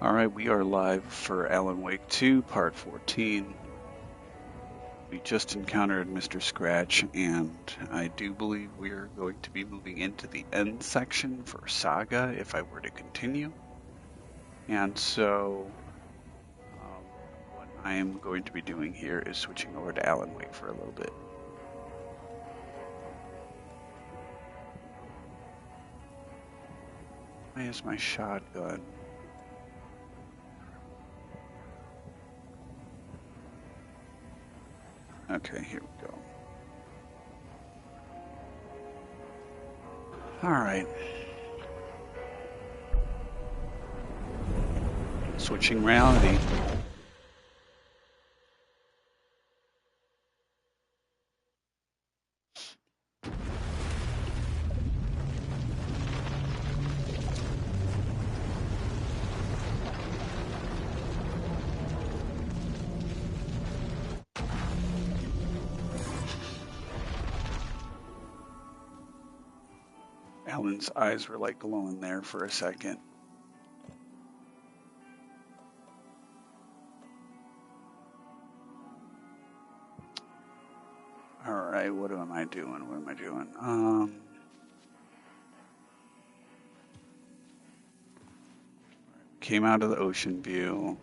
Alright, we are live for Alan Wake 2, Part 14. We just encountered Mr. Scratch, and I do believe we are going to be moving into the end section for Saga if I were to continue. And so, what I am going to be doing here is switching over to Alan Wake for a little bit. Why is my shotgun? Okay, here we go. Alright. Switching reality. Alan's eyes were like glowing there for a second. Alright, what am I doing? What am I doing? Came out of the ocean view.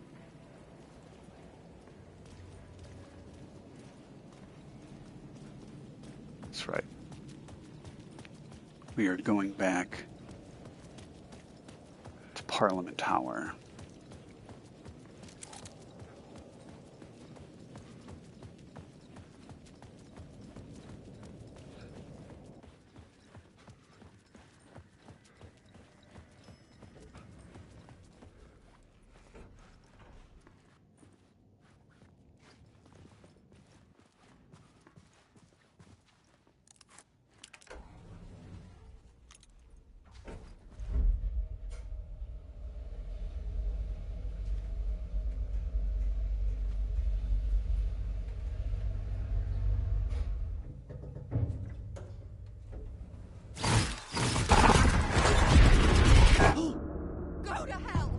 That's right. We are going back to Parliament Tower. Go to hell!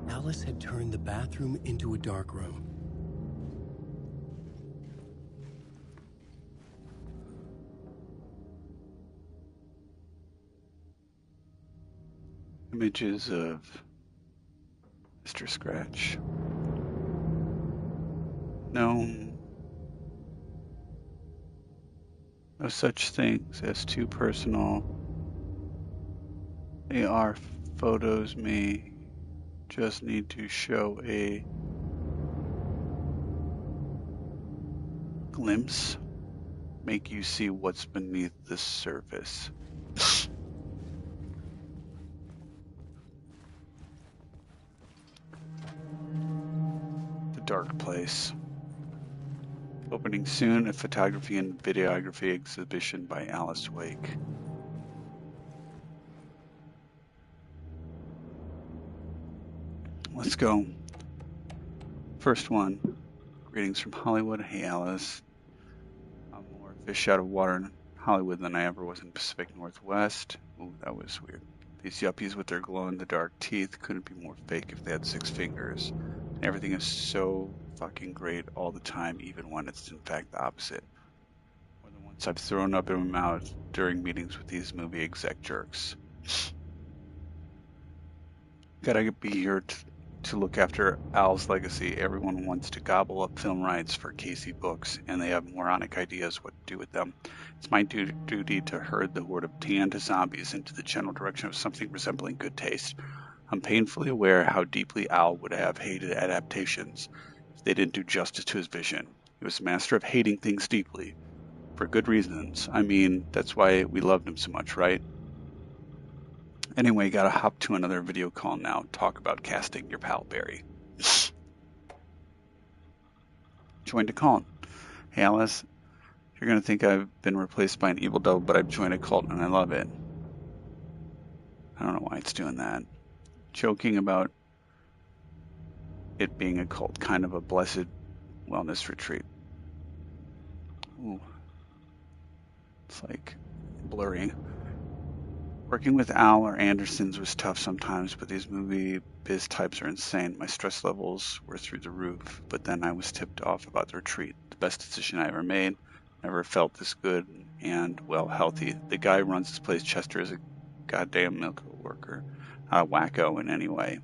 Alice had turned the bathroom into a dark room. Images of Mr. Scratch. No such things as too personal. They are photos may just need to show a glimpse, make you see what's beneath the surface. The dark place. Opening soon, a photography and videography exhibition by Alice Wake. Let's go. First one. Greetings from Hollywood. Hey, Alice. I'm more fish out of water in Hollywood than I ever was in Pacific Northwest. Ooh, that was weird. These yuppies with their glow-in-the-dark teeth couldn't be more fake if they had 6 fingers. And everything is so fucking great all the time, even when it's in fact the opposite. More than once I've thrown up in my mouth during meetings with these movie exec jerks. Gotta be here to look after Al's legacy. Everyone wants to gobble up film rights for Casey books, and they have moronic ideas what to do with them. It's my duty to herd the horde of tanned zombies into the general direction of something resembling good taste. I'm painfully aware how deeply Al would have hated adaptations if they didn't do justice to his vision. He was a master of hating things deeply. For good reasons. I mean, that's why we loved him so much, right? Anyway, gotta hop to another video call now. Talk about casting your pal Barry. Joined a cult. Hey Alice, you're gonna think I've been replaced by an evil devil, but I've joined a cult and I love it. I don't know why it's doing that. joking about it being a cult, kind of a blessed wellness retreat. Ooh, it's like blurry. Working with Al or Andersons was tough sometimes, but these movie biz types are insane. My stress levels were through the roof, but then I was tipped off about the retreat. The best decision I ever made. Never felt this good and, well, healthy. The guy who runs this place, Chester, is a goddamn miracle worker. Not a wacko in any way.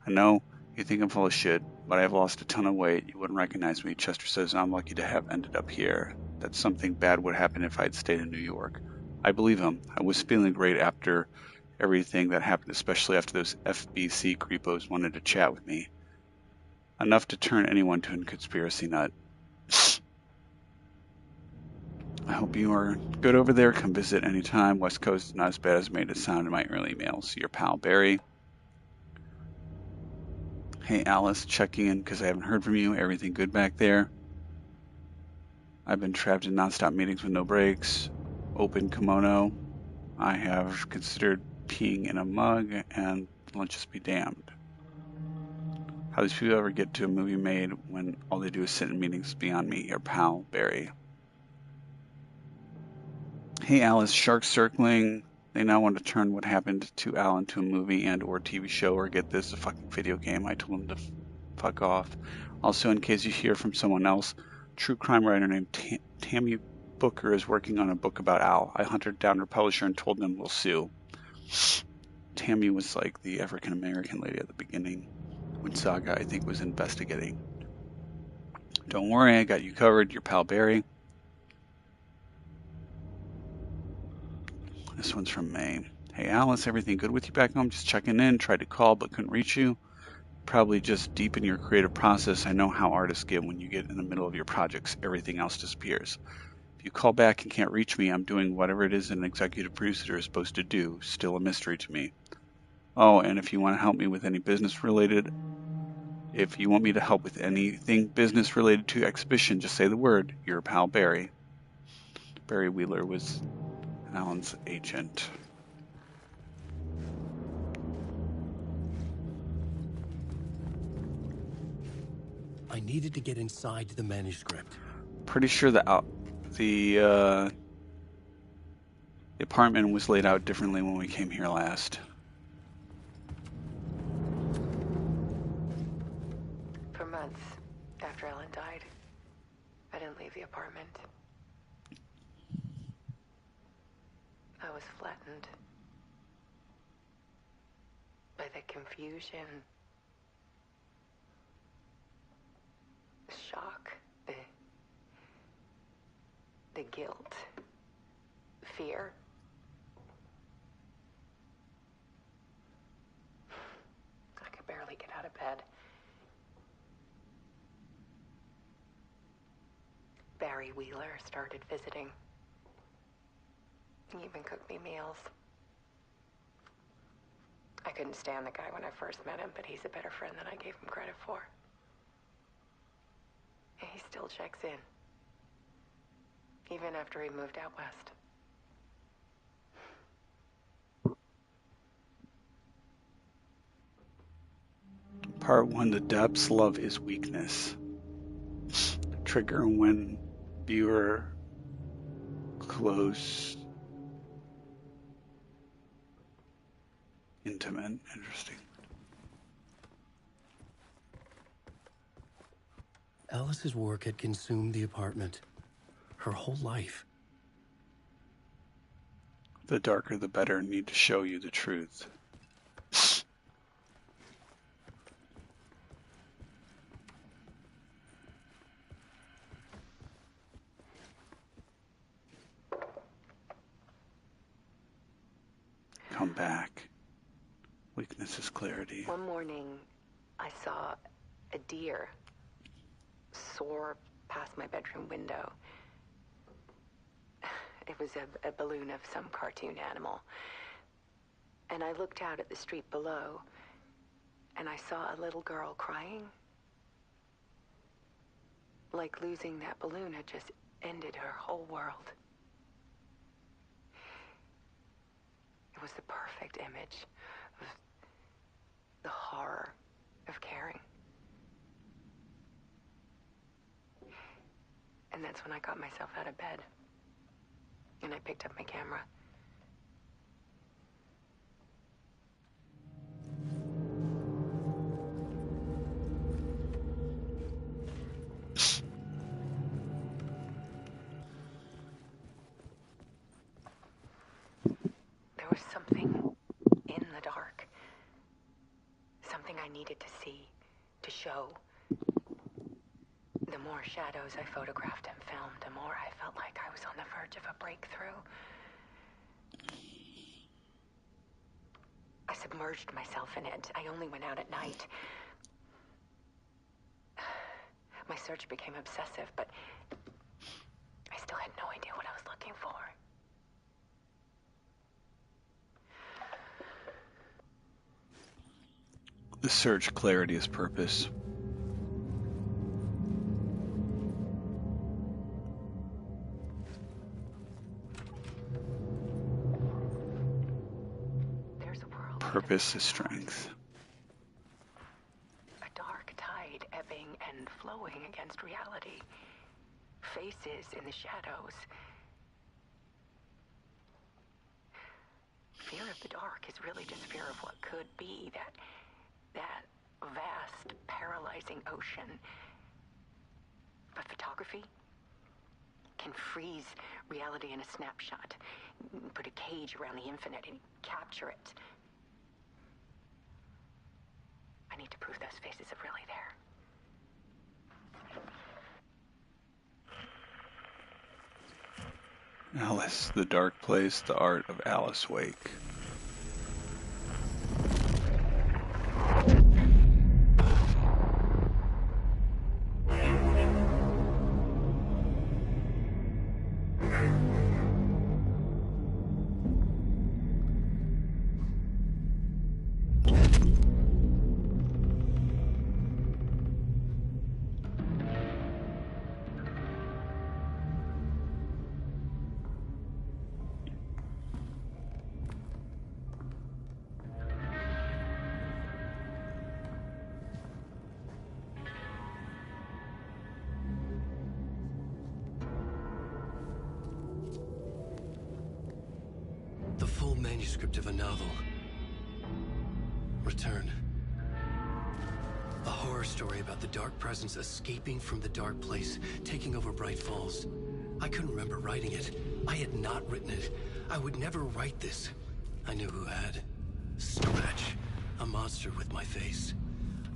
I know you think I'm full of shit, but I have lost a ton of weight. You wouldn't recognize me. Chester says I'm lucky to have ended up here. That something bad would happen if I'd stayed in New York. I believe him. I was feeling great after everything that happened, especially after those FBC creepos wanted to chat with me. Enough to turn anyone to a conspiracy nut. I hope you are good over there. Come visit anytime. West Coast is not as bad as made it sound in my early emails. Your pal Barry. Hey Alice, checking in because I haven't heard from you. Everything good back there? I've been trapped in nonstop meetings with no breaks. Open kimono. I have considered peeing in a mug, and let's just be damned. How these people ever get to a movie made when all they do is sit in meetings is beyond me. Your pal, Barry. Hey Alice, sharks circling. They now want to turn what happened to Al into a movie and or TV show, or get this, a fucking video game. I told them to fuck off. Also, in case you hear from someone else, true crime writer named Tammy Booker is working on a book about Al. I hunted down her publisher and told them we'll sue. Tammy was like the African American lady at the beginning when Saga, I think, was investigating. Don't worry, I got you covered. Your pal Barry. This one's from May. Hey Alice, everything good with you back home? Just checking in. Tried to call but couldn't reach you. Probably just deep in your creative process. I know how artists get when you get in the middle of your projects. Everything else disappears. If you call back and can't reach me, I'm doing whatever it is an executive producer is supposed to do. Still a mystery to me. Oh, and if you want to help me with any business related, if you want me to help with anything business related to exhibition, just say the word. Your pal Barry. Barry Wheeler was Alan's agent. I needed to get inside the manuscript. Pretty sure the apartment was laid out differently when we came here last. For months after Ellen died, I didn't leave the apartment. I was flattened by the confusion, the shock, the guilt, fear. I could barely get out of bed. Barry Wheeler started visiting. He even cooked me meals. I couldn't stand the guy when I first met him, but he's a better friend than I gave him credit for. And he still checks in, even after he moved out west. Part 1, the depths, love is weakness. Trigger when viewer close, intimate, interesting. Alice's work had consumed the apartment. Her whole life. The darker the better. Need to show you the truth. Come back. Weakness is clarity. One morning, I saw a deer soar past my bedroom window. It was a balloon of some cartoon animal. And I looked out at the street below, and I saw a little girl crying. Like losing that balloon had just ended her whole world. It was the perfect image of horror of caring. And that's when I got myself out of bed. And I picked up my camera. There was something in the dark. Something I needed to see, to show. The more shadows I photographed and filmed, the more I felt like I was on the verge of a breakthrough. I submerged myself in it. I only went out at night. My search became obsessive, but I still had no idea what I was looking for. The search clarity is purpose. There's a world. Purpose is strength. A dark tide ebbing and flowing against reality. Faces in the shadows. Fear of the dark is really just fear of what could be, that vast, paralyzing ocean. But photography can freeze reality in a snapshot, put a cage around the infinite and capture it. I need to prove those faces are really there. Alice, The Dark Place, The Art of Alice Wake. The full manuscript of a novel. Return. A horror story about the dark presence escaping from the dark place, taking over Bright Falls. I couldn't remember writing it. I had not written it. I would never write this. I knew who had. Scratch. A monster with my face.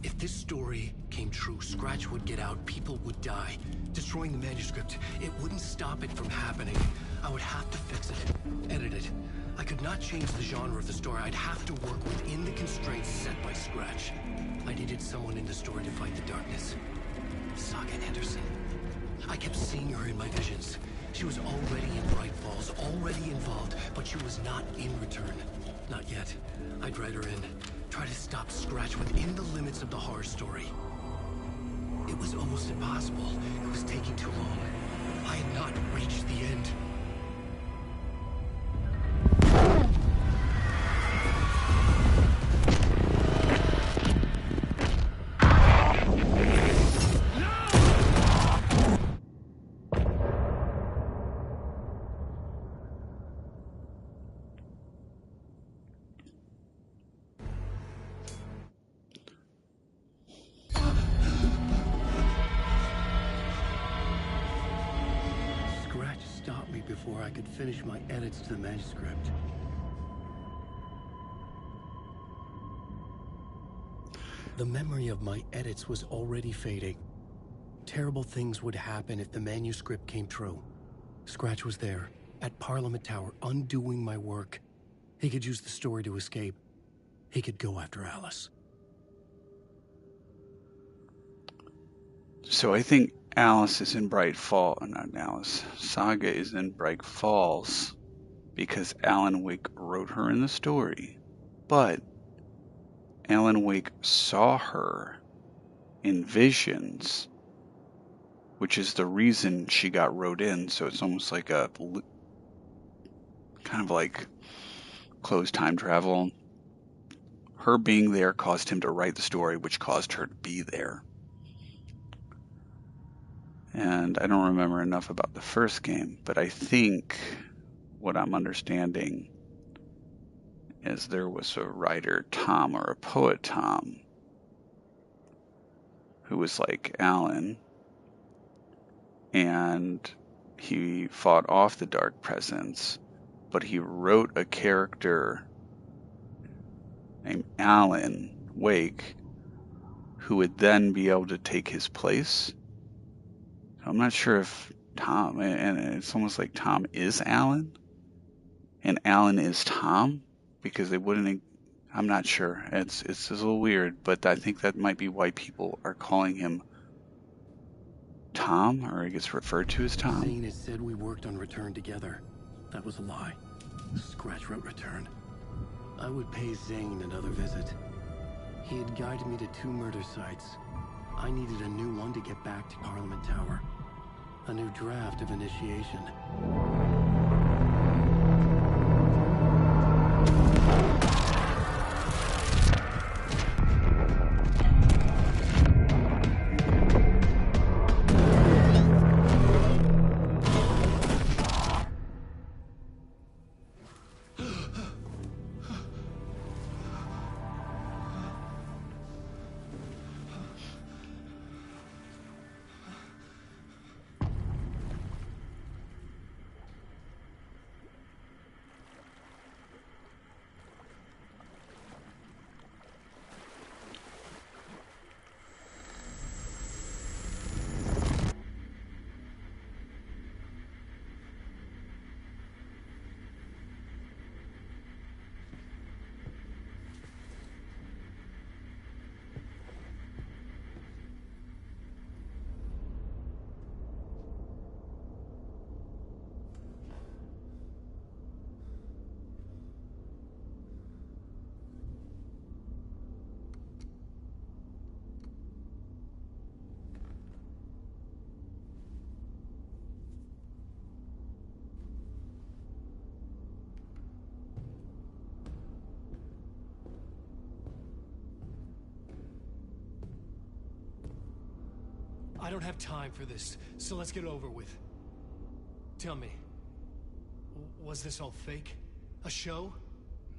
If this story came true, Scratch would get out, people would die. Destroying the manuscript, it wouldn't stop it from happening. I would have to fix it, edit it. I could not change the genre of the story. I'd have to work within the constraints set by Scratch. I needed someone in the story to fight the darkness. Saga Anderson. I kept seeing her in my visions. She was already in Bright Falls, already involved, but she was not in Return. Not yet. I'd write her in. Try to stop Scratch within the limits of the horror story. It was almost impossible. It was taking too long. I had not reached the end. Before I could finish my edits to the manuscript. The memory of my edits was already fading. Terrible things would happen if the manuscript came true. Scratch was there, at Parliament Tower, undoing my work. He could use the story to escape. He could go after Alice. So I think Alice is in Bright Falls, not Alice. Saga is in Bright Falls because Alan Wake wrote her in the story. But Alan Wake saw her in visions, which is the reason she got wrote in. So it's almost like a kind of like closed time travel. her being there caused him to write the story, which caused her to be there. And I don't remember enough about the first game, but I think what I'm understanding is there was a writer, Tom, or a poet, Tom, who was like Alan, and he fought off the dark presence, but he wrote a character named Alan Wake who would then be able to take his place. I'm not sure if Tom, and it's almost like Tom is Alan and Alan is Tom, because they wouldn't. I'm not sure. It's a little weird, but I think that might be why people are calling him Tom, or he gets referred to as Tom. Zane had said we worked on Return together. That was a lie. Scratch wrote Return. I would pay Zane another visit. He had guided me to 2 murder sites. I needed a new one to get back to Parliament Tower. A new draft of initiation. I don't have time for this, so let's get over with. Tell me, was this all fake? A show?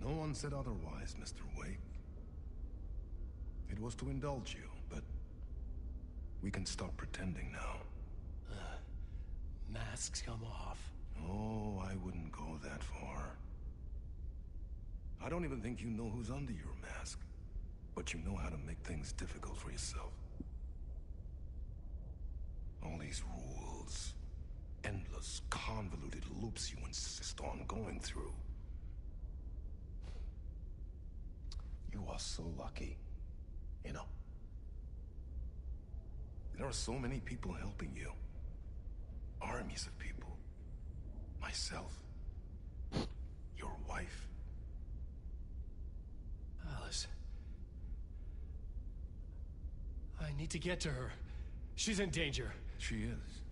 No one said otherwise, Mr. Wake. It was to indulge you, but we can stop pretending now. Masks come off. Oh, I wouldn't go that far. I don't even think you know who's under your mask, but you know how to make things difficult for yourself. All these rules, endless, convoluted loops you insist on going through. You are so lucky, you know. There are so many people helping you. Armies of people. Myself. Your wife. Alice. I need to get to her. She's in danger. She is.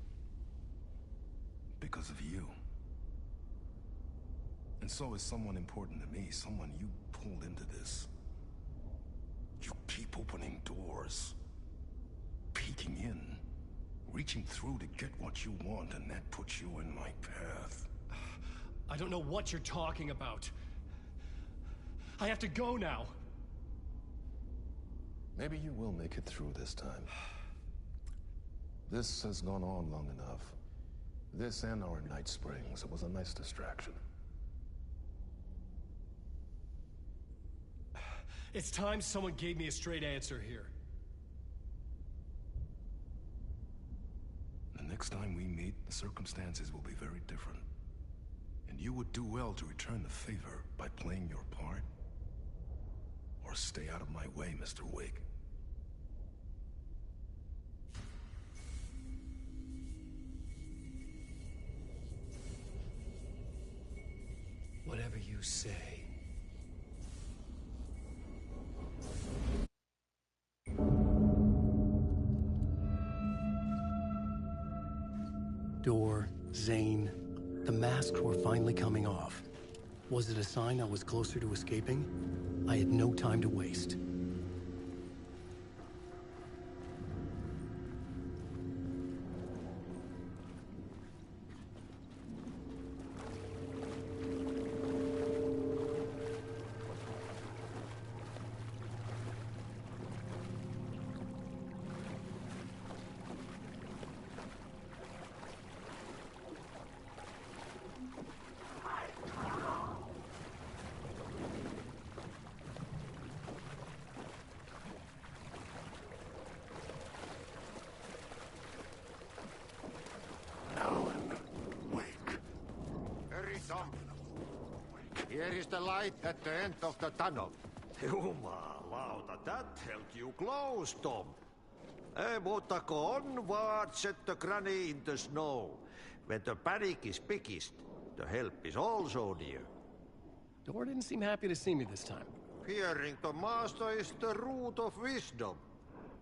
Because of you. And so is someone important to me, someone you pulled into this. You keep opening doors. Peeking in. Reaching through to get what you want, and that puts you in my path. I don't know what you're talking about. I have to go now. Maybe you will make it through this time. This has gone on long enough. This and our night springs. It was a nice distraction. It's time someone gave me a straight answer here. The next time we meet, the circumstances will be very different. And you would do well to return the favor by playing your part. Or stay out of my way, Mr. Wake. Whatever you say. Door, Zane, the masks were finally coming off. Was it a sign I was closer to escaping? I had no time to waste. Alan, wake. Hurry, Tom. Here is the light at the end of the tunnel. Jumalauta, that held you close, Tom. Mutta go onward, set the granny in the snow. When the panic is biggest, the help is also near. Door didn't seem happy to see me this time. Fearing the master is the root of wisdom.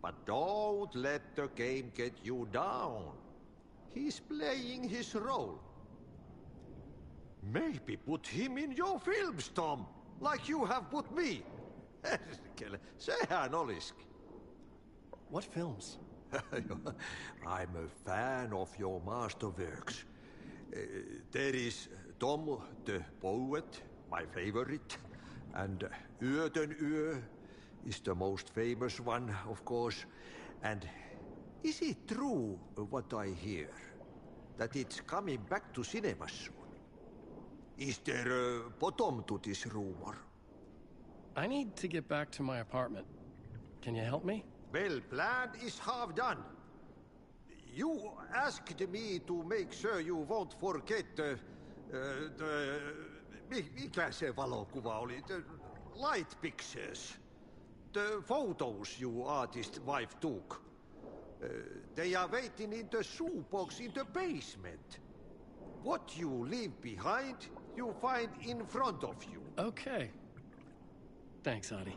But don't let the game get you down. He's playing his role. Maybe put him in your films, Tom, like you have put me. Sehän olisikin. What films? I'm a fan of your masterworks. There is Tom the Poet, my favorite, and Yöden Yö is the most famous one, of course. And is it true what I hear, that it's coming back to cinemas soon? Is there a bottom to this rumor? I need to get back to my apartment. Can you help me? Well, plan is half done. You asked me to make sure you won't forget mikä se valokuva oli? The light pictures. The photos you artist wife took. They are waiting in the shoebox in the basement. What you leave behind, you find in front of you. Okay. Thanks, Adi.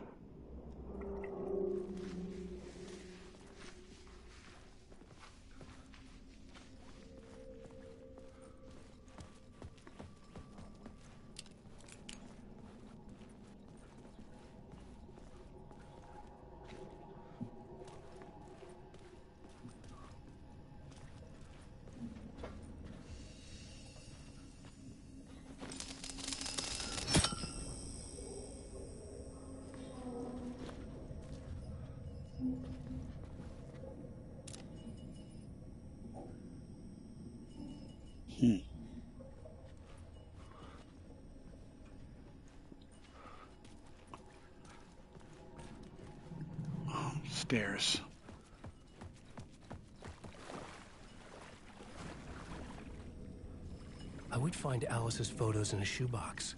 Stairs. I would find Alice's photos in a shoebox.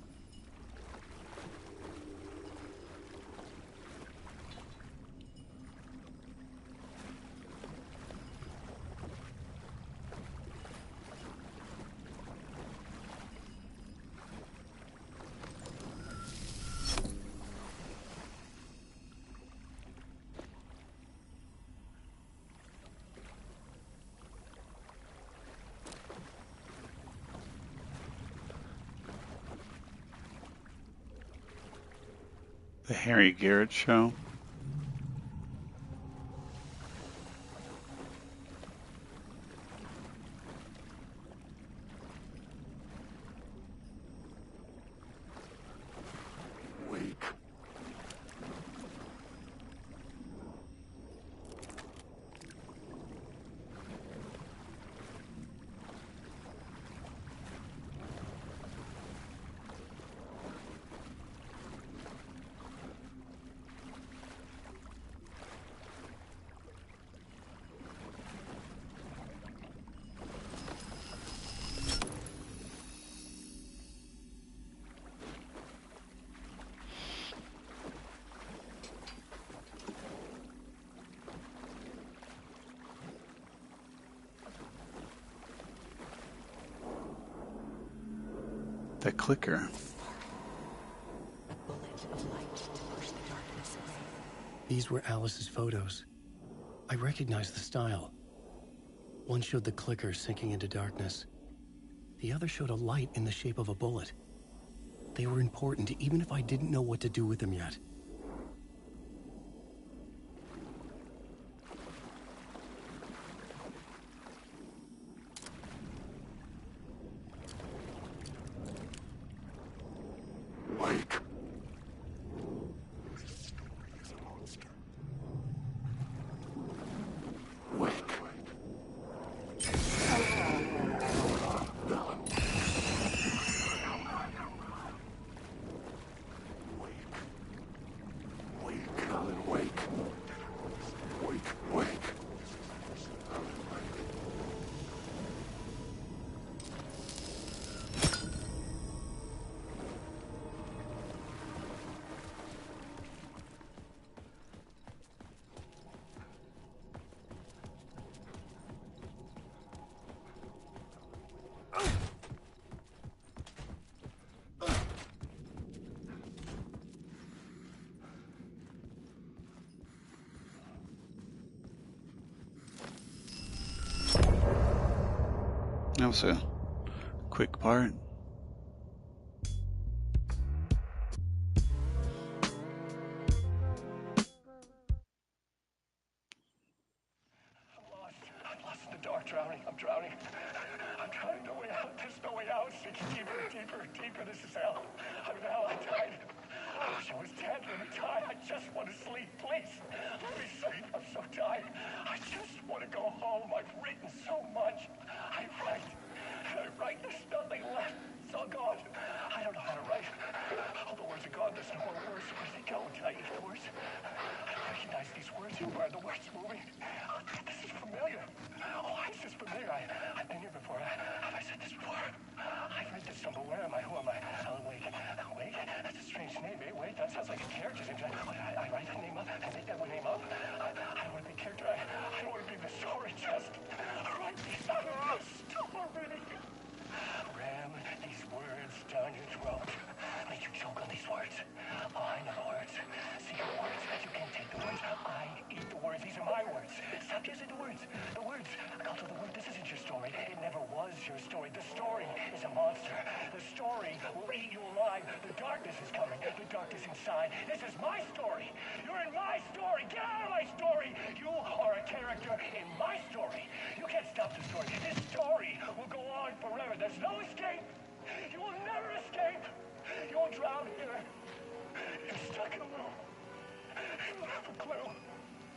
The Harry Garrett Show. Wake. The clicker. A bullet of light to push the darkness away. These were Alice's photos. I recognized the style. One showed the clicker sinking into darkness. The other showed a light in the shape of a bullet. They were important, even if I didn't know what to do with them yet. Wake. Wake. Wake, Alan, wake. Wake. Alan, wake. That was a quick part. I'm lost in the dark, drowning. I'm drowning. I'm drowning. No way out. There's no way out. Sinking deeper. This is hell. I'm in hell. I died. I wish I was dead. Let me die. I just want to sleep, please. Let me sleep. I'm so tired. I just want to go home. I've written so much. I write. There's nothing left. It's all gone. I don't know how to write. All the words are gone. There's no more words. Where do they go? Did I eat the words? I don't recognize these words. Who are the words moving? Oh, this is familiar. Oh, why is this familiar? I've been here before. Have I said this before? I've read this somewhere. Where am I? Who am I? Alan Wake. Wake? That's a strange name, eh? Wake? That sounds like a character's name. I write that name up. I make that name up. I don't want to be a character. I don't want to be the story. Just write these out of the story. Ram these words down your throat. Make you choke on these words. Oh, I know the words. See your words. You can't take the words. I eat the words. These are my words. Stop using the words. The words. I'll tell the word. This isn't your story. It never was your story. The story is a monster. The story will eat you alive. The darkness is coming. The darkness inside. This is my story. You're in my story. Get out of my story. You are a character in my story. You can't stop the story. This story will go on forever. There's no escape. You will never escape. You will drown here. You're stuck in a room. You don't have a clue.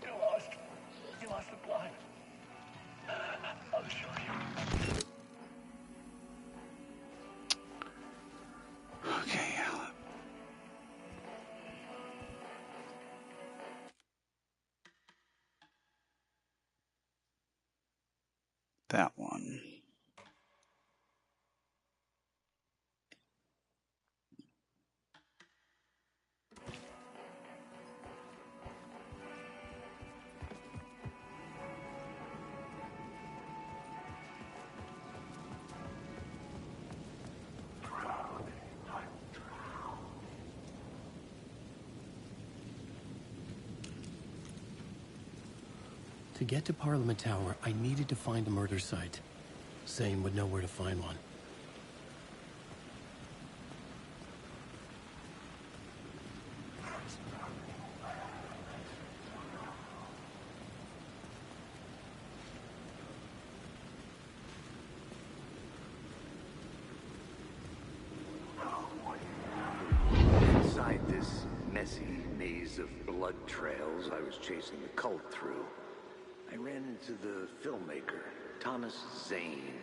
You're lost. You lost the plot. I'll show you. Okay. That one. To get to Parliament Tower, I needed to find a murder site. Zane would know where to find one. Inside this messy maze of blood trails I was chasing the cult through, I ran into the filmmaker, Thomas Zane,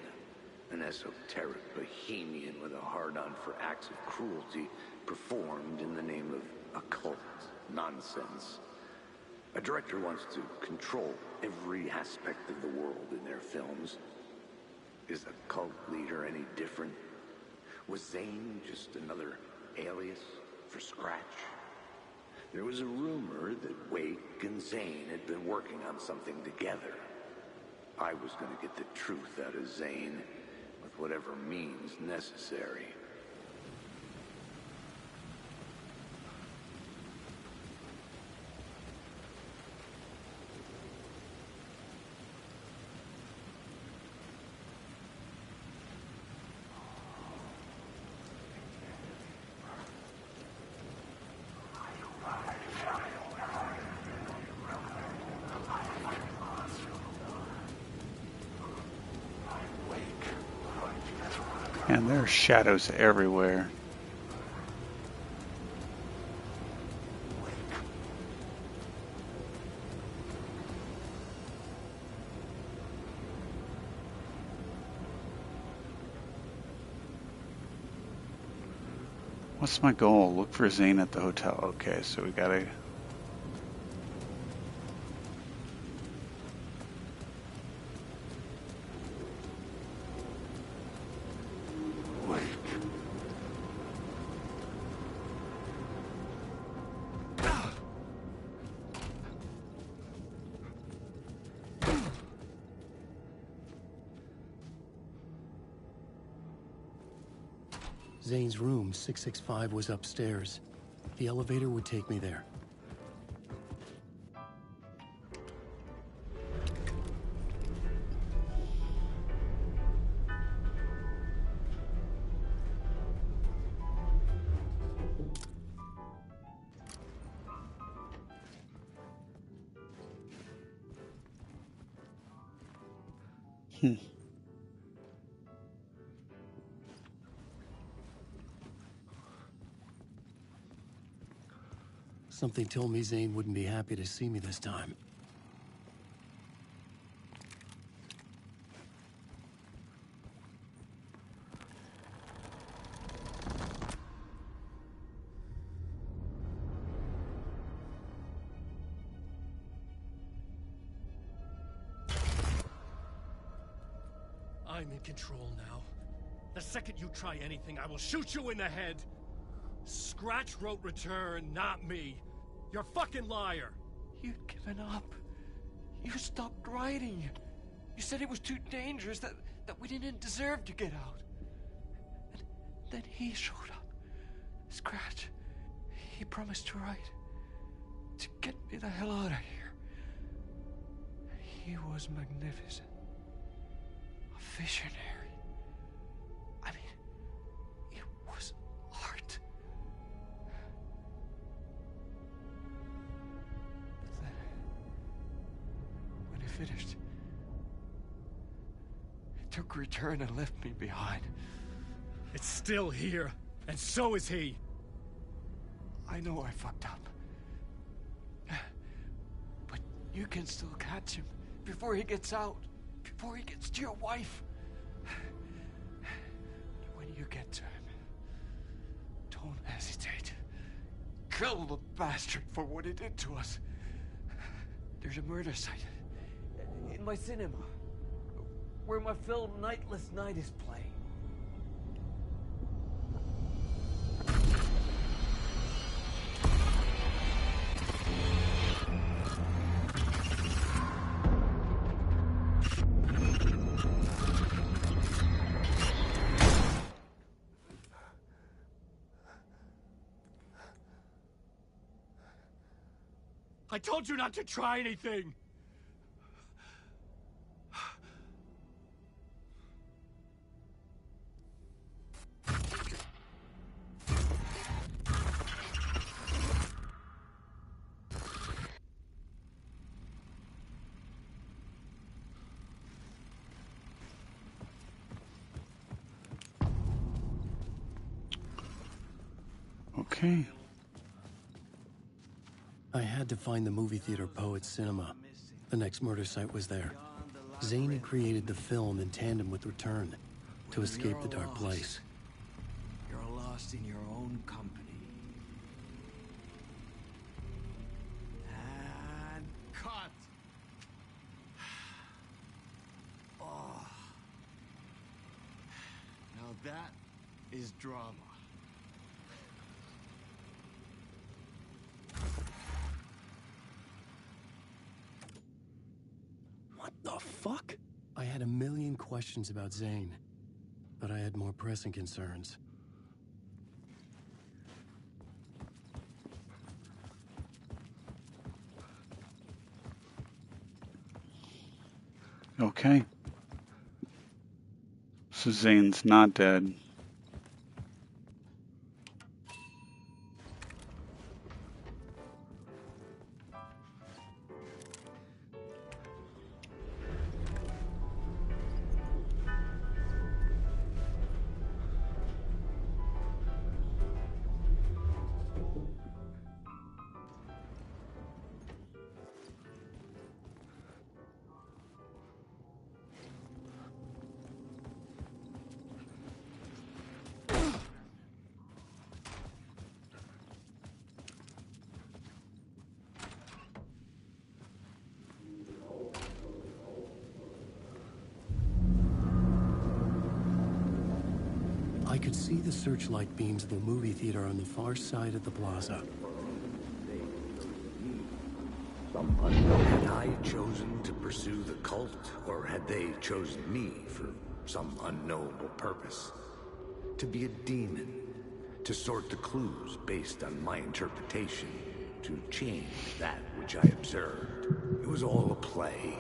an esoteric bohemian with a hard-on for acts of cruelty performed in the name of occult nonsense. A director wants to control every aspect of the world in their films. Is a cult leader any different? Was Zane just another alias for Scratch? There was a rumor that Wake and Zane had been working on something together. I was going to get the truth out of Zane with whatever means necessary. And there are shadows everywhere. What's my goal? Look for Zane at the hotel. Okay, so we gotta... Zane's room, 665, was upstairs. The elevator would take me there. Hmm. Something told me Zane wouldn't be happy to see me this time. I'm in control now. The second you try anything, I will shoot you in the head. Scratch wrote return, not me. You're a fucking liar. You'd given up. You stopped writing. You said it was too dangerous, that we didn't deserve to get out. And then he showed up. Scratch. He promised to write. To get me the hell out of here. He was magnificent. A visionary. I mean, it was art. But then, when he finished, it took return and left me behind. It's still here, and so is he. I know I fucked up. But you can still catch him before he gets out. Before he gets to your wife. When you get to him, don't hesitate. Kill the bastard for what he did to us. There's a murder site in my cinema where my film Nightless Night is playing. I told you not to try anything! Okay. I had to find the movie theater Poet Cinema. The next murder site was there. Zane had created the film in tandem with Return to escape the dark place. You're lost in your own company. And cut! Oh. Now that is drama. What the fuck? I had a million questions about Zane, but I had more pressing concerns. Okay. So Zane's not dead. could see the searchlight beams of the movie theater on the far side of the plaza. Had I chosen to pursue the cult, or had they chosen me for some unknowable purpose? To be a demon, to sort the clues based on my interpretation, to change that which I observed. It was all a play.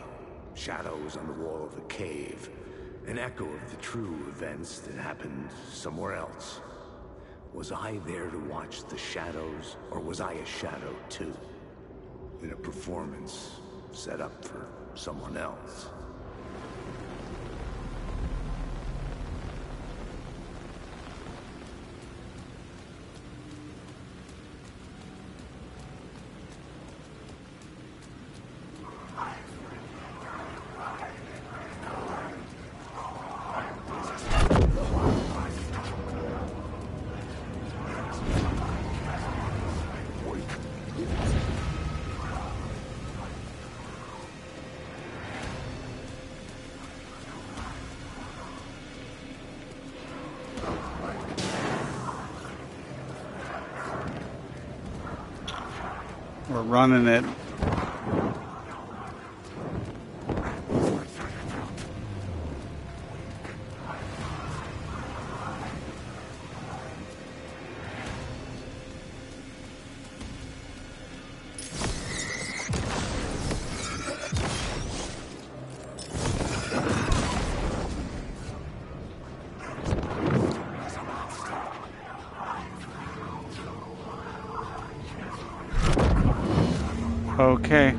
Shadows on the wall of the cave, an echo of the true events that happened somewhere else. Was I there to watch the shadows, or was I a shadow too? In a performance set up for someone else. We're running it. Okay.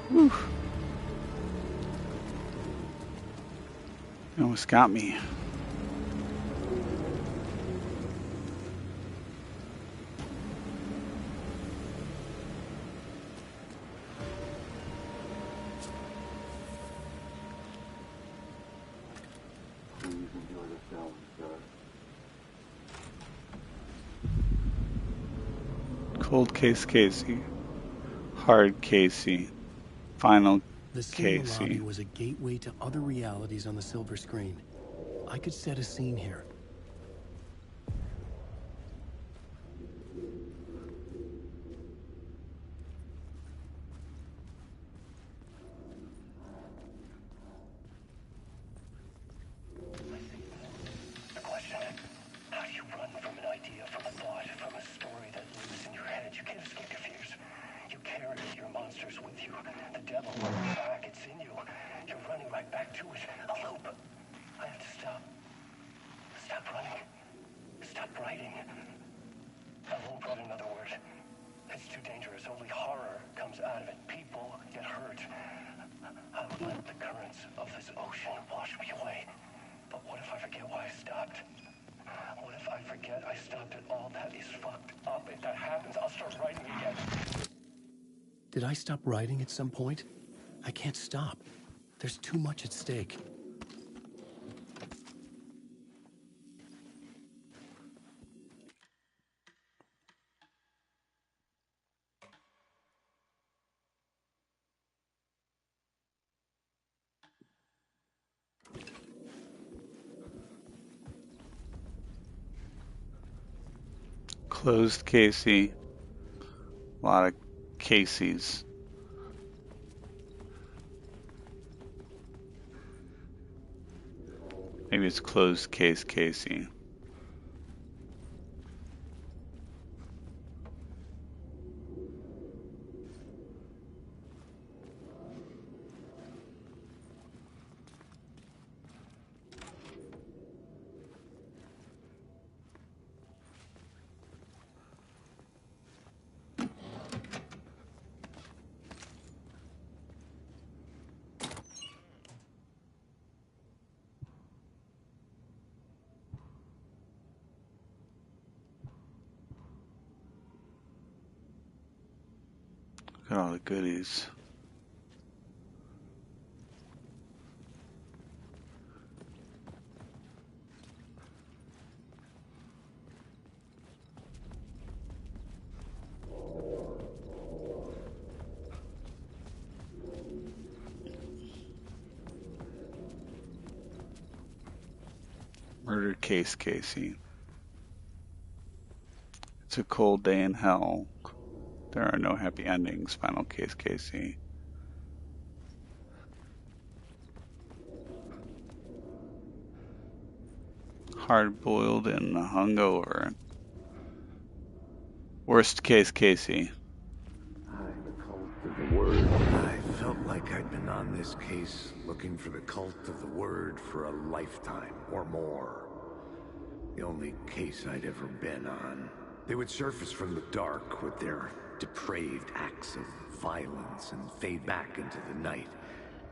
Whew. You almost got me. Cold case Casey. Hard Casey. Final The cinema Casey. lobby was a gateway to other realities on the silver screen. I could set a scene here. The question, how do you run from an idea, from a thought, from a story that lives in your head? You can't escape your fears. You carry your monsters with you. The devil on your back, it's in you. You're running right back to it. A loop. I have to stop. Stop running. Stop writing. I won't write another word. It's too dangerous. Only horror comes out of it. People get hurt. I would let the currents of this ocean wash me away. But what if I forget why I stopped? What if I forget I stopped at all? That is fucked up. If that happens, I'll start writing again. Did I stop writing at some point? I can't stop. There's too much at stake. Closed Casey. A lot of Caseys. Maybe it's closed case Casey. Look at all the goodies. Murder case, Casey. It's a cold day in hell. There are no happy endings. Final case, Casey. Hard-boiled and hungover. Worst case, Casey. The cult of the word. I felt like I'd been on this case looking for the cult of the word for a lifetime or more. The only case I'd ever been on. They would surface from the dark with their depraved acts of violence and fade back into the night,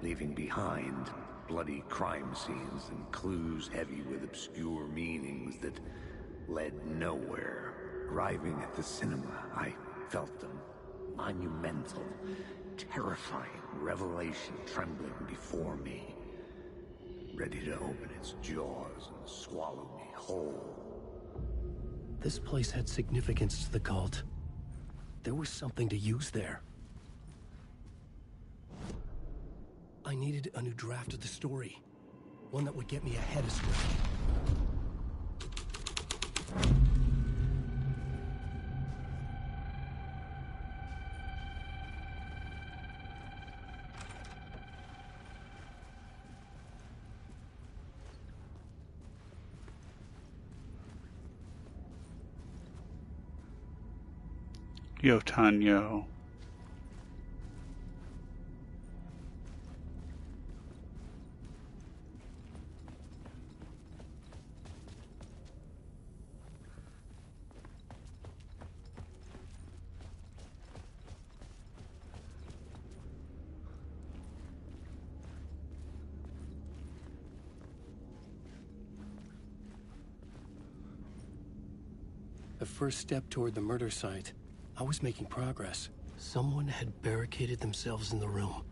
leaving behind bloody crime scenes and clues heavy with obscure meanings that led nowhere. Arriving at the cinema, I felt a monumental, terrifying revelation trembling before me, ready to open its jaws and swallow me whole. This place had significance to the cult. There was something to use there. I needed a new draft of the story. One that would get me ahead of script. Yo, Tanyo. The first step toward the murder site. I was making progress. Someone had barricaded themselves in the room.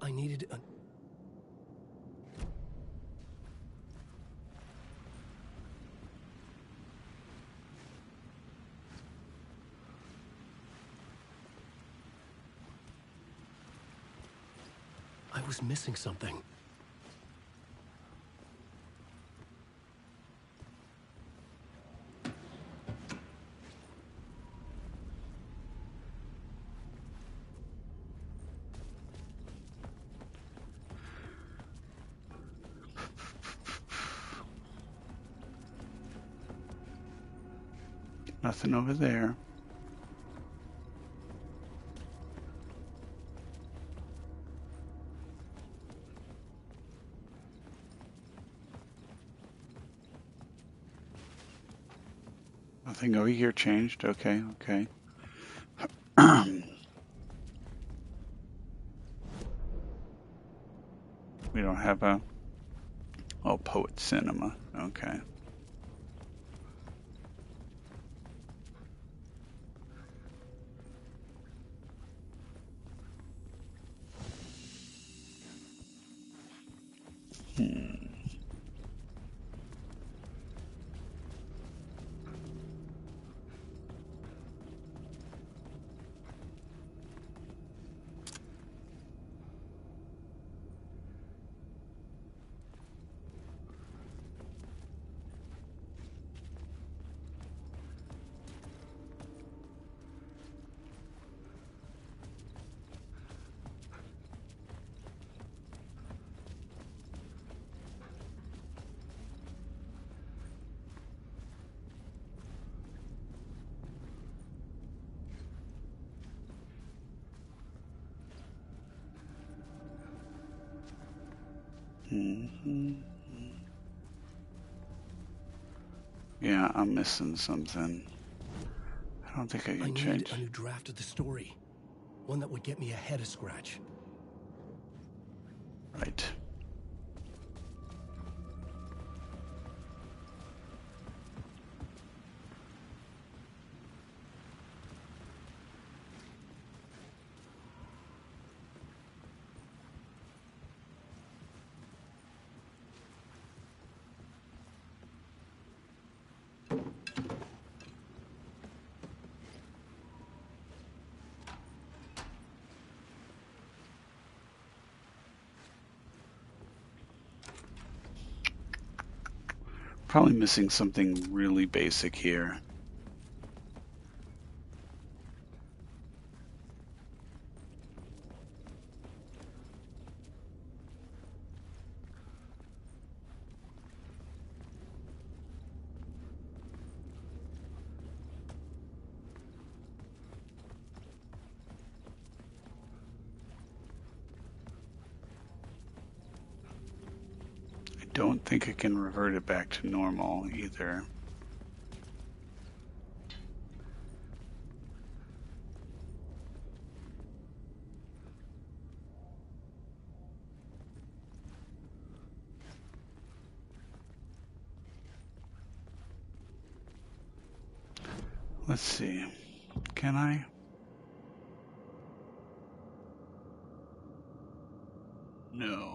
I needed a... I was missing something. Nothing over there. Nothing over here changed. Okay, okay. We don't have a... Oh, Poet Cinema. Okay. Yeah, I'm missing something. I don't think I can change. I needed a new draft of the story. One that would get me ahead of scratch. Right. Probably missing something really basic here. I don't think I can revert it back to normal either. Let's see. Can I? No.